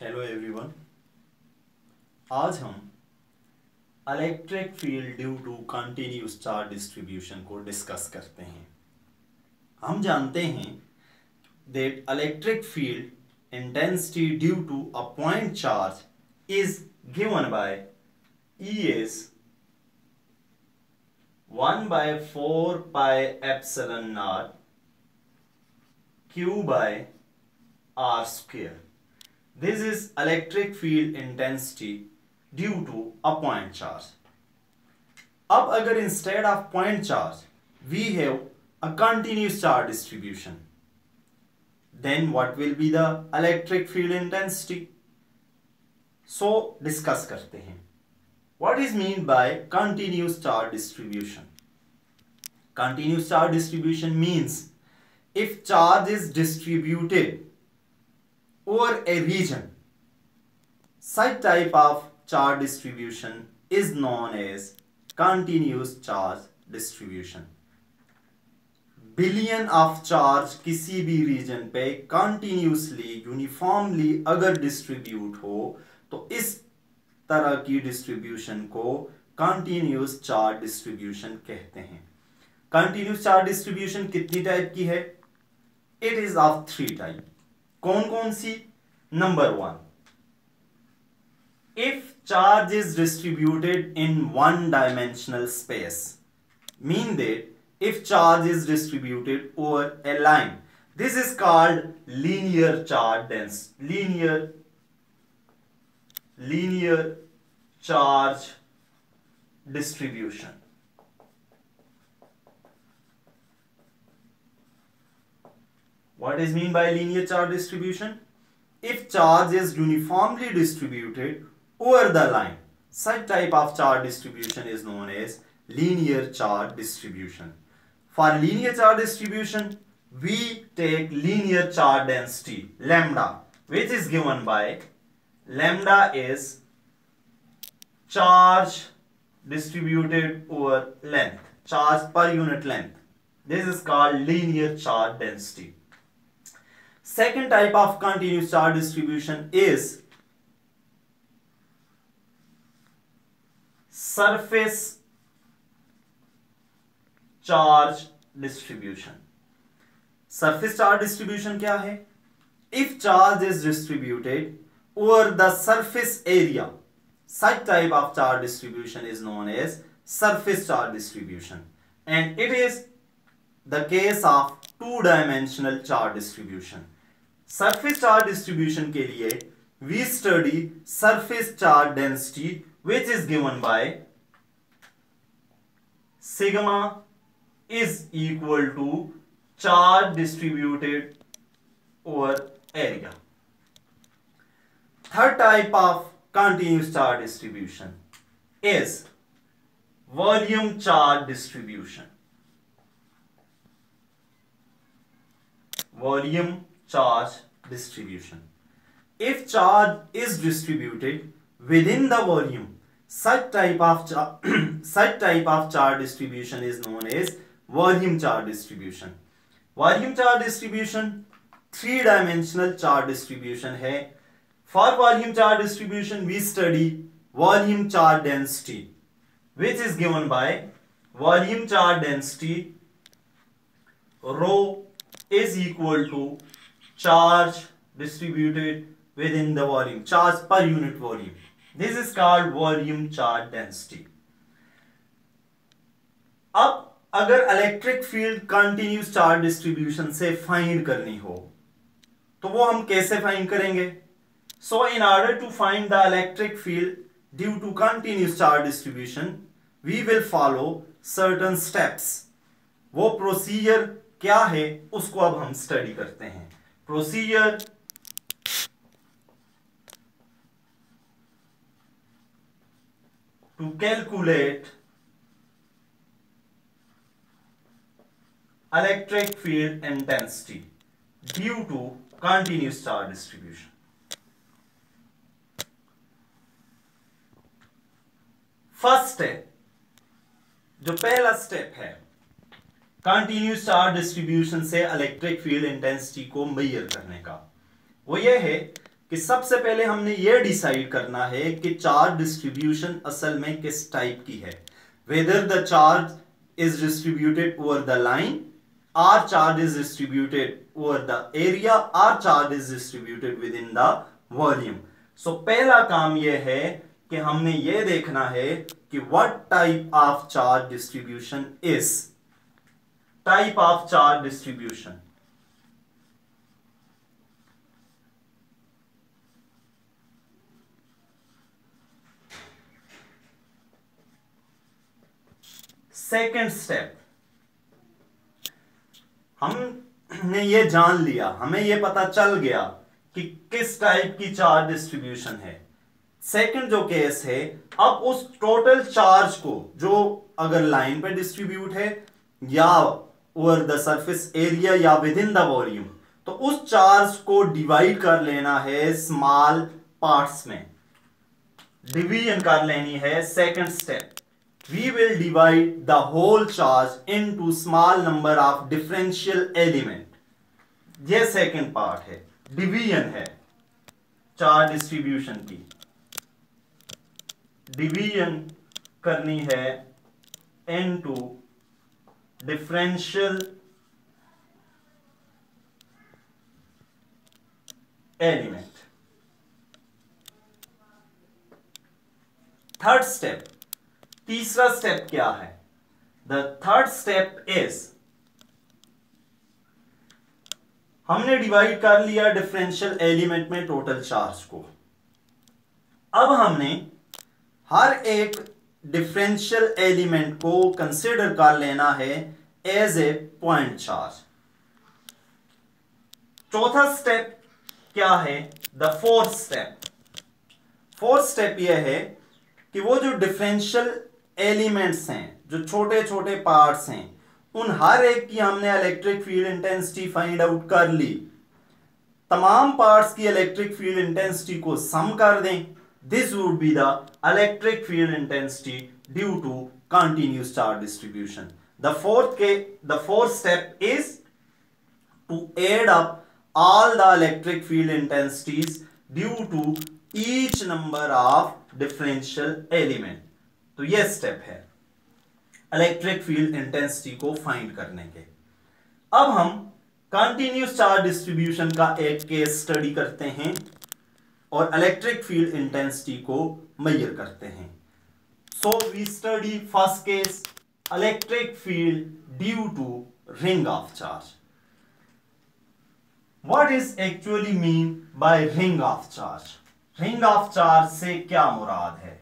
Hello everyone. आज हम electric field due to continuous charge distribution को डिस्कस करते हैं। हम जानते हैं that electric field intensity due to a point charge is given by E is 1/4 pi epsilon naught Q by R square. This is electric field intensity due to a point charge. अब अगर instead of point charge we have a continuous charge distribution, then what will be the electric field intensity? So discuss करते हैं. What is mean by continuous charge distribution? Continuous charge distribution means if charge is distributed over a region, such type of charge distribution is known as continuous charge distribution. Billion of charge किसी भी reason पे continuously uniformly अगर distribute हो तो इस तरह की distribution को कंटिन्यूस चार्ज डिस्ट्रीब्यूशन कहते हैं। कंटिन्यूस चार्ज डिस्ट्रीब्यूशन कितनी टाइप की है? It is of 3 type. कौन कौन सी? Number 1, if charge is distributed in one dimensional space, mean that if charge is distributed over a line, this is called linear charge density, linear charge distribution. What is mean by linear charge distribution? If charge is uniformly distributed over the line, such type of charge distribution is known as linear charge distribution. For linear charge distribution, we take linear charge density lambda, which is given by lambda is charge distributed over length, charge per unit length. This is called linear charge density. Second type of continuous charge distribution is surface charge distribution. Surface charge distribution क्या है? If charge is distributed over the surface area, such type of charge distribution is known as surface charge distribution, and it is the case of two-dimensional charge distribution. Surface charge distribution के लिए we study surface charge density, which is given by sigma is equal to charge distributed over area. Third type of continuous charge distribution is volume charge distribution. Volume charge distribution. If charge is distributed within the volume, such type of charge distribution is known as volume charge distribution. Volume charge distribution 3-dimensional charge distribution है. For volume charge distribution we study volume charge density, which is given by volume charge density rho is equal to charge distributed within the volume, charge per unit volume. This is called volume charge density. अब अगर electric field continuous charge distribution से find करनी हो तो वो हम कैसे find करेंगे? So in order to find the electric field due to continuous charge distribution we will follow certain steps. वो प्रोसीजर क्या है उसको अब हम स्टडी करते हैं. Procedure to calculate electric field intensity due to continuous charge distribution. First step, जो पहला स्टेप है कंटिन्यूस चार्ज डिस्ट्रीब्यूशन से इलेक्ट्रिक फील्ड इंटेंसिटी को मेजर करने का, वो ये है कि सबसे पहले हमने यह डिसाइड करना है कि चार्ज डिस्ट्रीब्यूशन असल में किस टाइप की है, whether the charge is distributed over the line, or charge is distributed over the area, or charge is distributed within the volume. So पहला काम यह है कि हमने यह देखना है कि what type of charge distribution is, type of charge distribution. Second step, हमने ये जान लिया, हमें ये पता चल गया कि किस टाइप की चार्ज डिस्ट्रीब्यूशन है। सेकंड जो केस है, अब उस टोटल चार्ज को जो अगर लाइन पे डिस्ट्रीब्यूट है या ओवर द सरफेस एरिया या विद इन द वॉल्यूम, तो उस चार्ज को डिवाइड कर लेना है स्मॉल पार्ट्स में, डिवीजन कर लेनी है। Second step, we will divide the whole charge into small number of differential element। ये सेकंड पार्ट है, डिवीजन है चार्ज डिस्ट्रीब्यूशन की, डिवीजन करनी है into differential element। Third step, तीसरा स्टेप क्या है? द थर्ड स्टेप इज, हमने डिवाइड कर लिया डिफरेंशियल एलिमेंट में टोटल चार्ज को। अब हमने हर एक डिफरेंशियल एलिमेंट को कंसीडर कर लेना है एज ए पॉइंट चार्ज। चौथा स्टेप क्या है? The fourth step. Fourth step यह है कि वो जो डिफरेंशियल एलिमेंट्स हैं, जो छोटे छोटे पार्ट्स हैं, उन हर एक की हमने electric field intensity find out कर ली। तमाम पार्ट्स की इलेक्ट्रिक फील्ड इंटेंसिटी को सम कर दें। This would be the electric field intensity due to continuous charge distribution. The fourth step is to add up all the electric field intensities due to each number of differential element। तो यह step है electric field intensity को find करने के। अब हम continuous charge distribution का एक केस स्टडी करते हैं और इलेक्ट्रिक फील्ड इंटेंसिटी को मेजर करते हैं। So we study first case, electric field due to ring of charge. What is actually mean by ring of charge? Ring of charge से क्या मुराद है?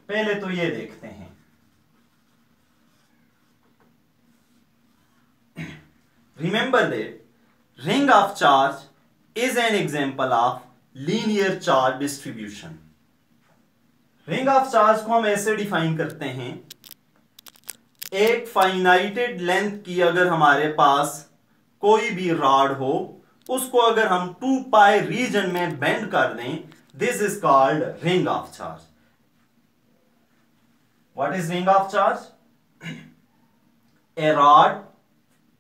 पहले तो ये देखते हैं। Remember that ring of charge is an example of linear charge distribution। Ring of charge को हम ऐसे डिफाइन करते हैं, एक फाइनाइटेड लेंथ की अगर हमारे पास कोई भी रॉड हो, उसको अगर हम 2 पाई रीजन में बेंड कर दें, this is called ring of charge. What is ring of charge? A rod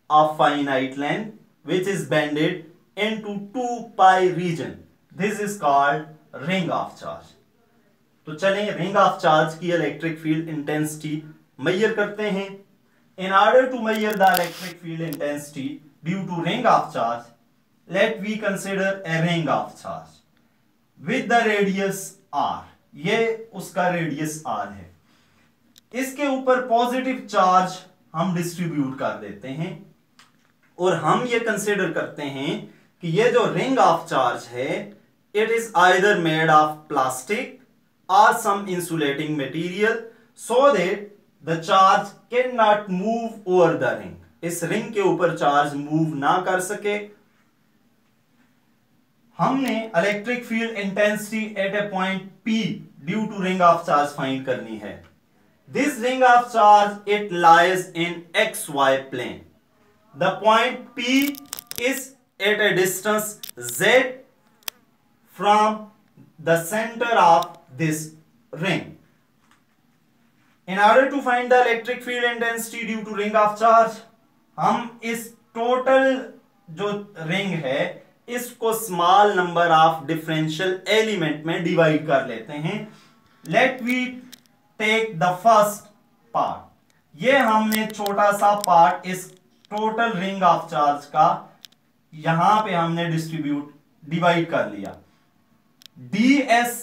of finite length which is bended into 2 pi region, this is called ring of charge. तो चलें ring of charge की electric field intensity measure करते हैं। In order to measure the electric field intensity due to ring of charge, let we consider a ring of charge with the radius r। ये उसका radius r है। इसके ऊपर positive charge हम distribute कर देते हैं और हम ये कंसिडर करते हैं कि ये जो रिंग ऑफ चार्ज है, it is either made of plastic और some insulating material so that the charge cannot move over the ring। इस रिंग के ऊपर चार्ज मूव ना कर सके। हमने electric field intensity at a point P due to ring of charge find करनी है। This ring of charge it lies in XY plane. The point P is at a distance Z from the centre of this ring. In order to find the electric field intensity due to ring of charge, हम इस total जो ring है इसको small number of differential element में divide कर लेते हैं। Let we take the first part. ये हमने छोटा सा पार्ट इस टोटल रिंग ऑफ चार्ज का यहां पे हमने डिवाइड कर लिया। ds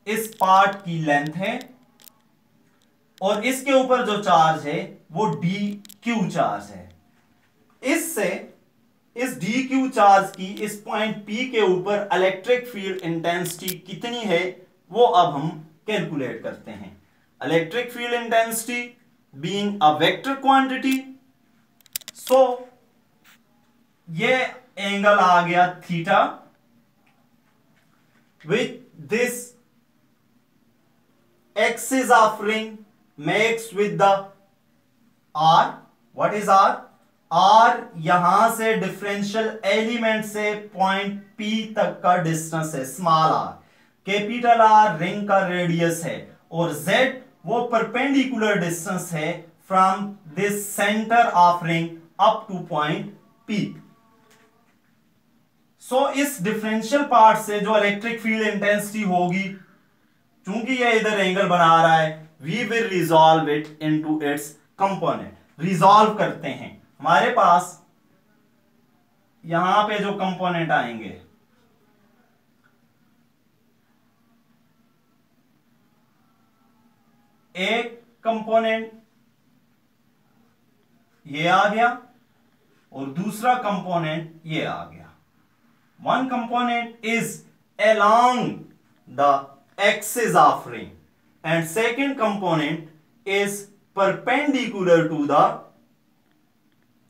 इस पार्ट की लेंथ है और इसके ऊपर जो चार्ज है वो dq चार्ज है। इससे इस dq चार्ज की इस पॉइंट P के ऊपर इलेक्ट्रिक फील्ड इंटेंसिटी कितनी है वो अब हम कैलकुलेट करते हैं। Electric field intensity being a vector quantity, so ये एंगल आ गया theta with this axis of ring makes with the r. what is r? r यहां से डिफरेंशियल एलिमेंट से पॉइंट P तक का डिस्टेंस है, small r। Capital R ring का रेडियस है और z वो परपेंडिकुलर डिस्टेंस है from this centre of ring up two point P। सो इस डिफरेंशियल पार्ट से जो इलेक्ट्रिक फील्ड इंटेंसिटी होगी, चूंकि ये इधर एंगल बना रहा है, we will resolve it into its component। Resolve करते हैं। हमारे पास यहां पे जो कंपोनेंट आएंगे, एक कंपोनेंट ये आ गया और दूसरा कंपोनेंट ये आ गया। One component is along the axis of ring and second component is perpendicular to the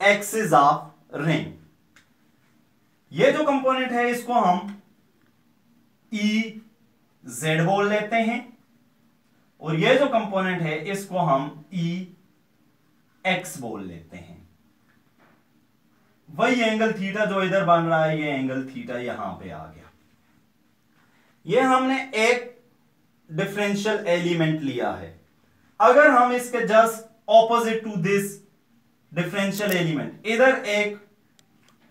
axis of ring। ये जो कंपोनेंट है इसको हम EZ बोल लेते हैं और ये जो कंपोनेंट है इसको हम EX बोल लेते हैं। वही एंगल थीटा जो इधर बन रहा है, ये एंगल थीटा यहां पे आ गया। ये हमने एक डिफरेंशियल एलिमेंट लिया है। अगर हम इसके just opposite to this differential element इधर एक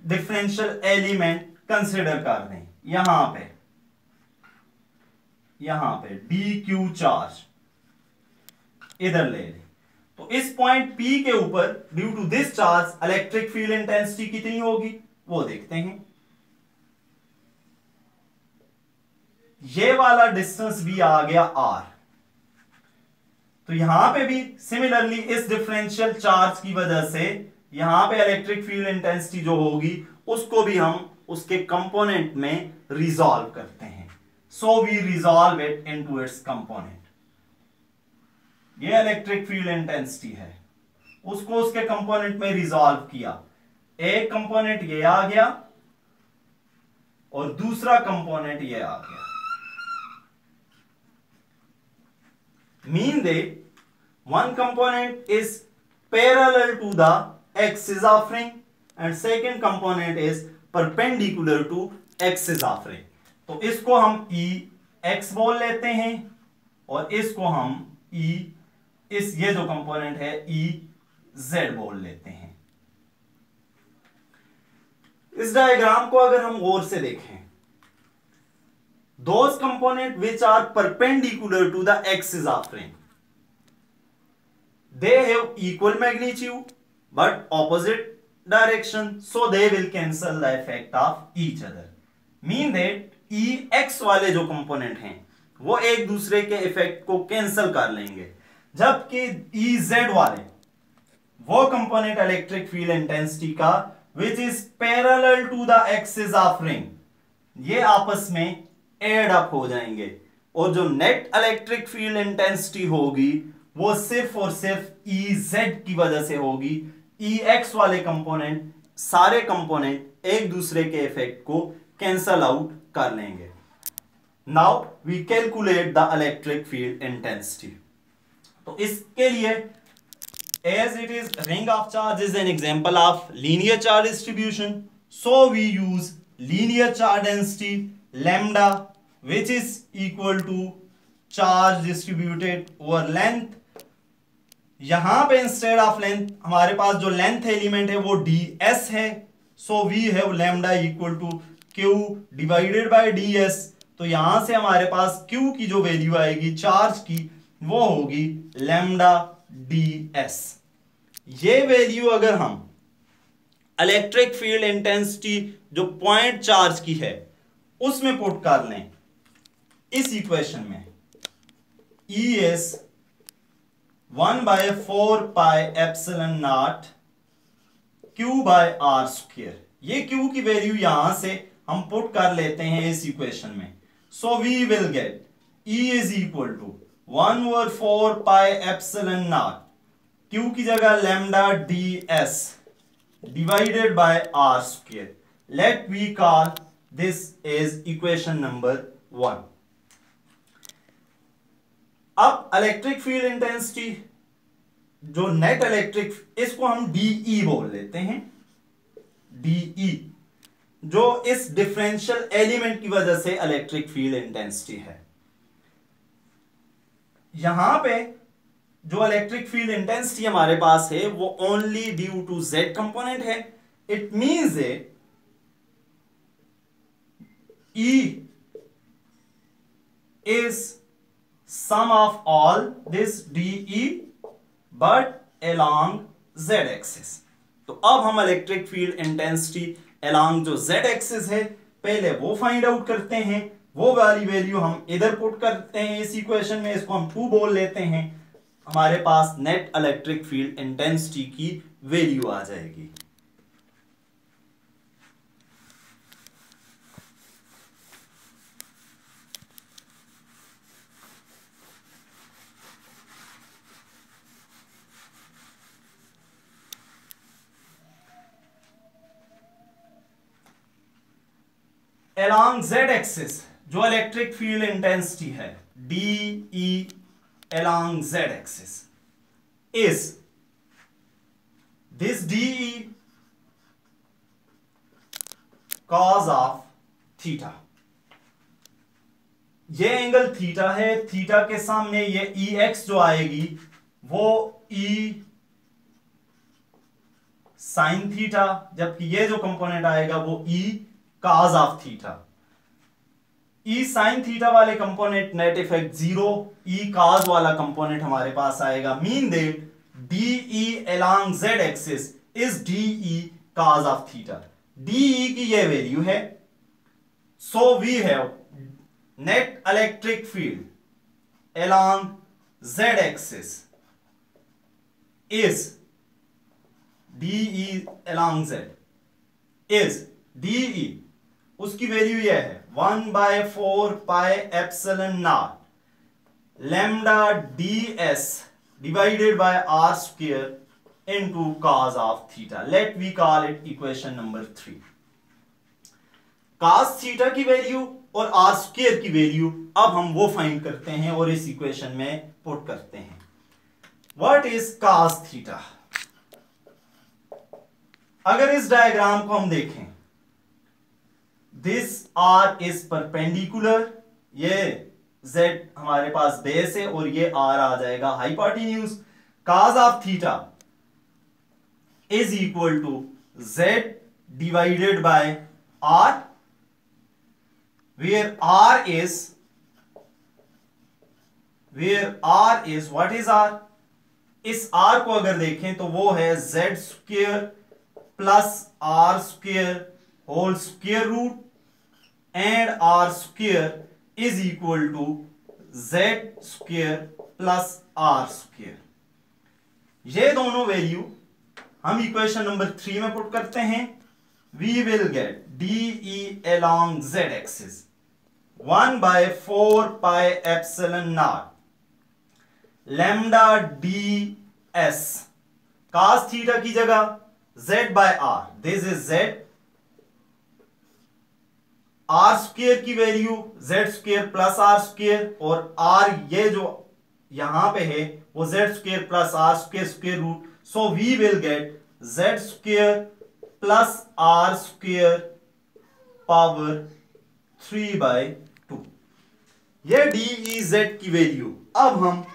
डिफरेंशियल एलिमेंट कंसिडर कर दें, यहां पे dq चार्ज इधर ले लें, तो इस पॉइंट P के ऊपर due to this charge electric field intensity कितनी होगी वो देखते हैं। ये वाला डिस्टेंस भी आ गया r, तो यहां पे भी सिमिलरली इस डिफरेंशियल चार्ज की वजह से यहां पे इलेक्ट्रिक फील्ड इंटेंसिटी जो होगी उसको भी हम उसके कंपोनेंट में रिजॉल्व करते हैं। So we resolve it into its component. ये इलेक्ट्रिक फील्ड इंटेंसिटी है, उसको उसके कंपोनेंट में रिजॉल्व किया। एक कंपोनेंट ये आ गया और दूसरा कंपोनेंट ये आ गया। Mean that one component is parallel to the axis of ring and second component is perpendicular to axis of ring। तो इसको हम EX बोल लेते हैं और इसको हम ये जो कंपोनेंट है EZ बोल लेते हैं। इस डायग्राम को अगर हम गौर से देखें, those components which are perpendicular to the axis of ring, they have equal magnitude but opposite direction, so they will cancel the effect of each other। Mean that EX वाले जो कंपोनेंट हैं वो एक दूसरे के इफेक्ट को cancel कर लेंगे, जबकि EZ वाले वो कंपोनेंट इलेक्ट्रिक फील्ड इंटेंसिटी का which is parallel to the axis of ring, ये आपस में एड अप हो जाएंगे और जो नेट इलेक्ट्रिक फील्ड इंटेंसिटी होगी वो सिर्फ और सिर्फ EZ की वजह से होगी। EX वाले कंपोनेंट सारे कंपोनेंट एक दूसरे के इफेक्ट को कैंसल आउट कर लेंगे। Now we calculate the electric field intensity. तो इसके लिए as it is ring of charge is an example of linear charge distribution, so we use linear charge density lambda which is equal to charge distributed over length। यहां पे instead of length हमारे पास जो length element है वो ds है, so we have lambda equal to q divided by d s. तो यहां से हमारे पास क्यू की जो वैल्यू आएगी चार्ज की वो होगी लैम्डा डी एस। ये वैल्यू अगर हम इलेक्ट्रिक फील्ड इंटेंसिटी जो पॉइंट चार्ज की है उसमें पुट कर लें इस इक्वेशन में, E is 1/4πε0 Q by R square। ये Q की वैल्यू यहां से हम पुट कर लेते हैं इस इक्वेशन में। So we will get E is equal to 1/4πε0 Q की जगह lambda d s divided by R square। Let we call this is equation number 1। अब इलेक्ट्रिक फील्ड इंटेंसिटी जो नेट इलेक्ट्रिक, इसको हम डीई बोल लेते हैं, डीई जो इस डिफरेंशियल एलिमेंट की वजह से इलेक्ट्रिक फील्ड इंटेंसिटी है। यहां पे जो इलेक्ट्रिक फील्ड इंटेंसिटी हमारे पास है वो only due to Z component है। It means E is sum of all this dE but along z axis। तो अब हम इलेक्ट्रिक फील्ड इंटेंसिटी along जो z axis है पहले वो फाइंड आउट करते हैं। वो वाली वैल्यू हम इधर पुट करते हैं इस इक्वेशन में, इसको हम 2 बोल लेते हैं। हमारे पास नेट इलेक्ट्रिक फील्ड इंटेंसिटी की वैल्यू आ जाएगी। along z axis जो इलेक्ट्रिक फील्ड इंटेंसिटी है DE along z axis is this DE cos of theta. ये एंगल थीटा है, थीटा के सामने ये EX जो आएगी वो E साइन थीटा, जबकि ये जो कंपोनेंट आएगा वो E cos of theta. E sine theta वाले component net effect 0, E cos वाला कंपोनेंट हमारे पास आएगा। Mean that DE along z axis is DE cos of theta. DE की ये वैल्यू है। So we have net electric field along z axis is DE along z is DE, उसकी value यह है 1/4πε0 lambda d s divided by r square into cos of theta. Let we call it equation number 3। cos theta की value और r square की value अब हम वो find करते हैं और इस इक्वेशन में पुट करते हैं। What is cos theta? अगर इस डायग्राम को हम देखें, दिस आर इज परपेंडिकुलर, ये z हमारे पास बेस है और ये r आ जाएगा hypotenuse. cos of theta is equal to z divided by r, where r is what is r? इस r को अगर देखें तो वो है z square plus r square whole square root and r square is equal to z square plus r square. ये दोनों value हम इक्वेशन नंबर 3 में पुट करते हैं। We will get DE along z axis 1/4πε0 lambda d s cos theta की जगह z by r, this is z, r square की value z square plus r square, और आर ये जो यहां पे है वो z square plus r square square root. So we will get z square plus r square power 3/2। ये DEZ की वैल्यू अब हम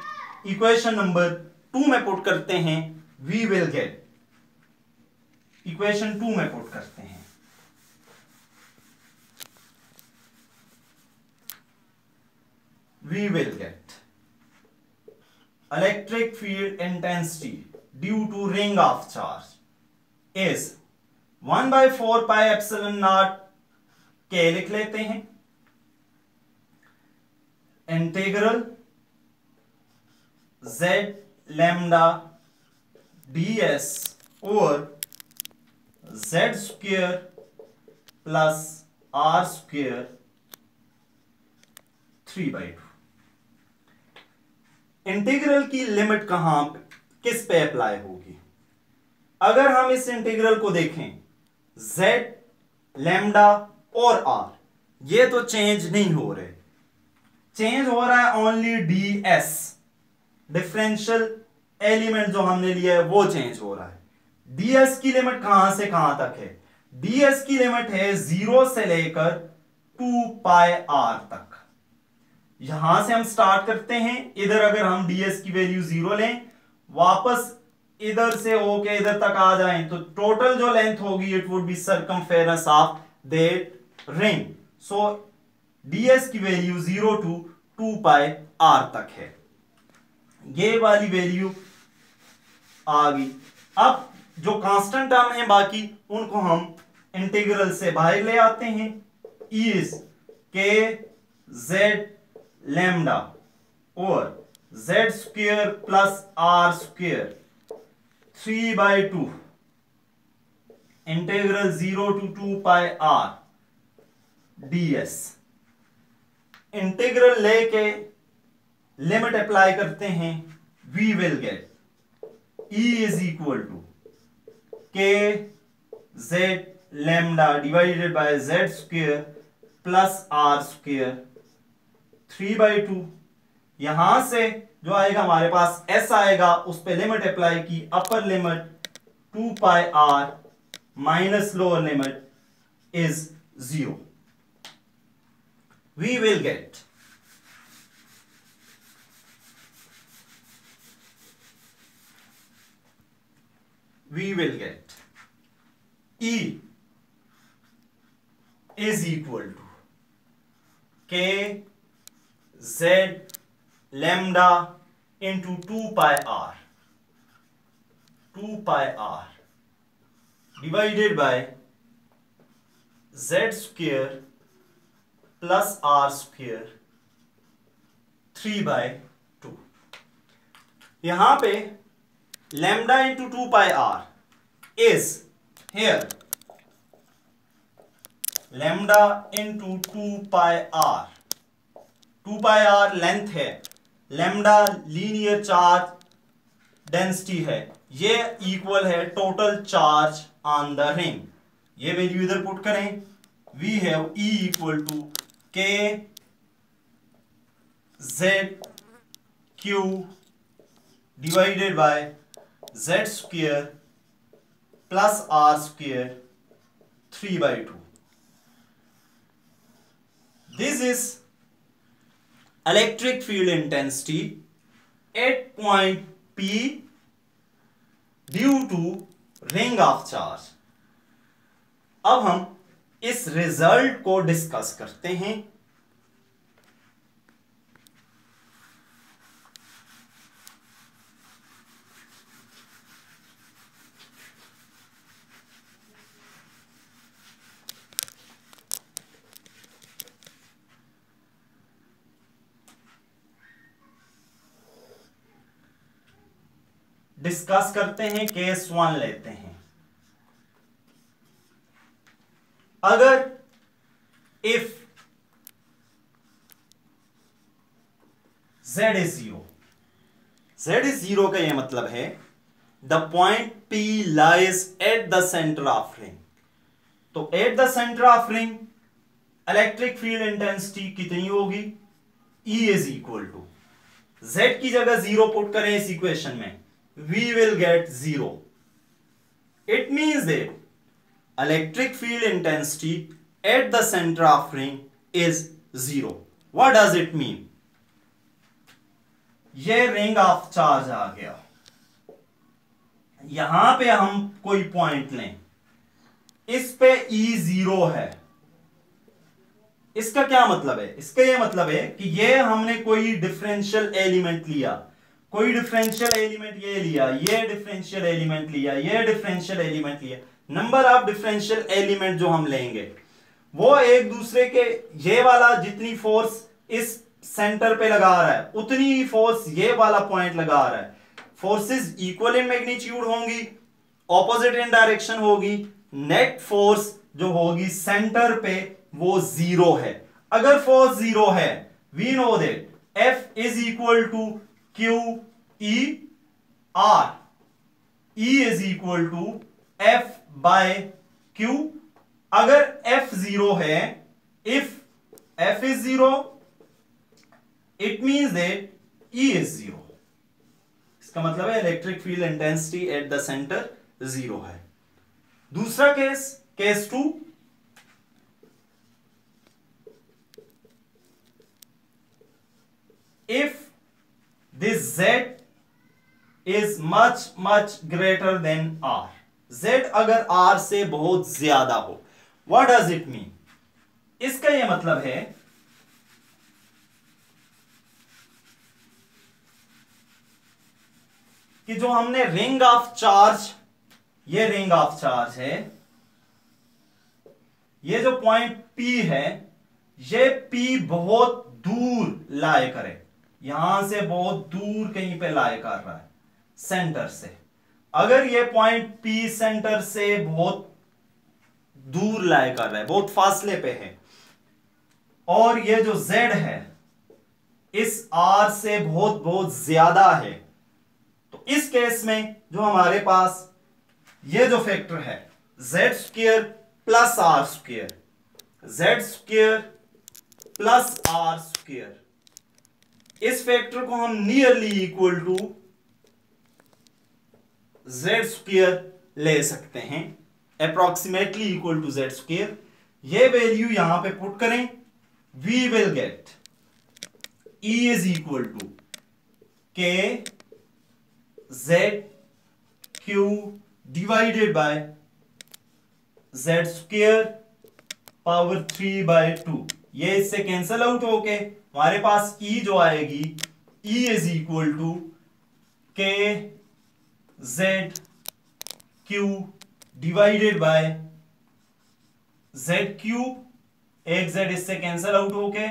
इक्वेशन नंबर 2 में पुट करते हैं। वी विल गेट, इक्वेशन 2 में पुट करते हैं we will get electric field intensity due to ring of charge is 1/4 pi epsilon naught k लिख लेते हैं, इंटीग्रल z lambda ds और z square plus r square 3/2। Integral की limit कहां किस पे अप्लाई होगी? अगर हम इस इंटीग्रल को देखें, z लैम्डा और r ये तो चेंज नहीं हो रहे, चेंज हो रहा है ओनली ds, डिफरेंशियल एलिमेंट जो हमने लिया है वो चेंज हो रहा है। ds की लिमिट कहां से कहां तक है? ds की लिमिट है 0 से लेकर 2 पाई r तक। यहां से हम स्टार्ट करते हैं, इधर अगर हम ds की वैल्यू 0 लें, वापस इधर से होके इधर तक आ जाएं, तो टोटल जो लेंथ होगी it would be circumference of that ring. So ds की वैल्यू 0 to 2 पाई r तक है, ये वाली वैल्यू आ गई। अब जो कांस्टेंट टर्म है बाकी उनको हम इंटीग्रल से बाहर ले आते हैं, इज के जेड लैम्डा और z square plus r square 3/2 integral 0 to 2 pi r ds। Integral लेके लिमिट अप्लाई करते हैं, we will get E is equal to k z lambda divided by z square plus r square 3/2। यहां से जो आएगा हमारे पास s आएगा, उस पे लिमिट अप्लाई की, upper limit 2 pi r minus lower limit is 0। We will get E is equal to k z lambda into 2 pi r divided by z square plus r square 3/2। यहां पे lambda into 2 pi r is here lambda into 2 pi r, 2 pi r length है, lambda linear charge density है, ये equal है total charge on the ring. ये value इधर put करें, we have E equal to k z q divided by z square plus r square 3/2। This is electric field intensity at point P due to ring of charge। अब हम इस result को discuss करते हैं। Discuss करते हैं, case 1 लेते हैं। अगर if z is 0, z is 0 का यह मतलब है the point P lies at the centre of ring. तो at the centre of ring electric field intensity कितनी होगी? E is equal to, z की जगह 0 पुट करें इस इक्वेशन में, we will get 0. It means that electric field intensity at the center of ring is 0. What does it mean? ये ring of charge आ गया, यहां पे हम कोई पॉइंट लें, इस पे E 0 है, इसका क्या मतलब है? इसका ये मतलब है कि ये हमने कोई डिफरेंशियल एलिमेंट लिया, कोई डिफरेंशियल एलिमेंट ये लिया, ये डिफरेंशियल एलिमेंट लिया, ये डिफरेंशियल एलिमेंट लिया। नंबर ऑफ डिफरेंशियल एलिमेंट जो हम लेंगे वो एक दूसरे के, ये वाला जितनी फोर्स इस सेंटर पे लगा रहा है उतनी ही फोर्स ये वाला पॉइंट लगा रहा है। फोर्सेस इक्वल इन मैग्नीट्यूड होंगी, ऑपोजिट इन डायरेक्शन होगी, नेट फोर्स जो होगी सेंटर पे वो जीरो है। अगर फोर्स जीरो है, we know that F is equal to q E r, E is equal to F by Q। अगर F जीरो है, if F is zero it means that E is zero. इसका मतलब है electric field intensity at the centre zero है। दूसरा case, case 2, if this Z is much greater than R, Z अगर R से बहुत ज्यादा हो, what does it mean? इसका यह मतलब है कि जो हमने रिंग ऑफ चार्ज, ये रिंग ऑफ चार्ज है, ये जो पॉइंट P है, ये P बहुत दूर लाए करे, यहां से बहुत दूर कहीं पे लाए कर रहा है सेंटर से। अगर ये पॉइंट P सेंटर से बहुत दूर लाए कर रहा है, बहुत फासले पे है, और ये जो Z है इस R से बहुत बहुत ज्यादा है, तो इस केस में जो हमारे पास ये जो फैक्टर है Z square plus R square, Z square plus R square, इस फैक्टर को हम nearly equal to Z square ले सकते हैं, approximately equal to Z square. ये वैल्यू यहां पे पुट करें, we will get E is equal to K Z Q divided by Z square power 3/2। ये इससे कैंसल आउट होके हमारे पास E जो आएगी, E is equal to K Z Q divided by Z cube, एक Z इससे cancel out होके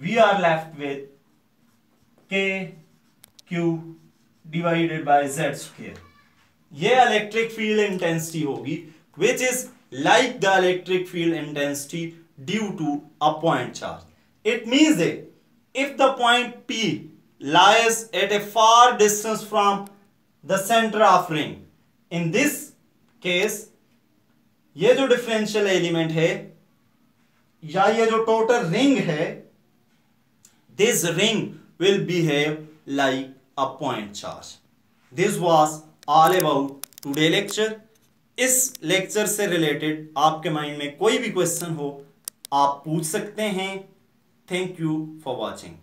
we are left with K Q divided by Z square. ये इलेक्ट्रिक फील्ड इंटेंसिटी होगी which is like the electric field intensity due to a point charge. It means that if the point P lies at a far distance from the center of ring, in this case ये जो differential element है या ये जो total ring है, this ring will behave like a point charge. This was all about today lecture. इस lecture से related आपके माइंड में कोई भी क्वेश्चन हो आप पूछ सकते हैं। Thank you for watching.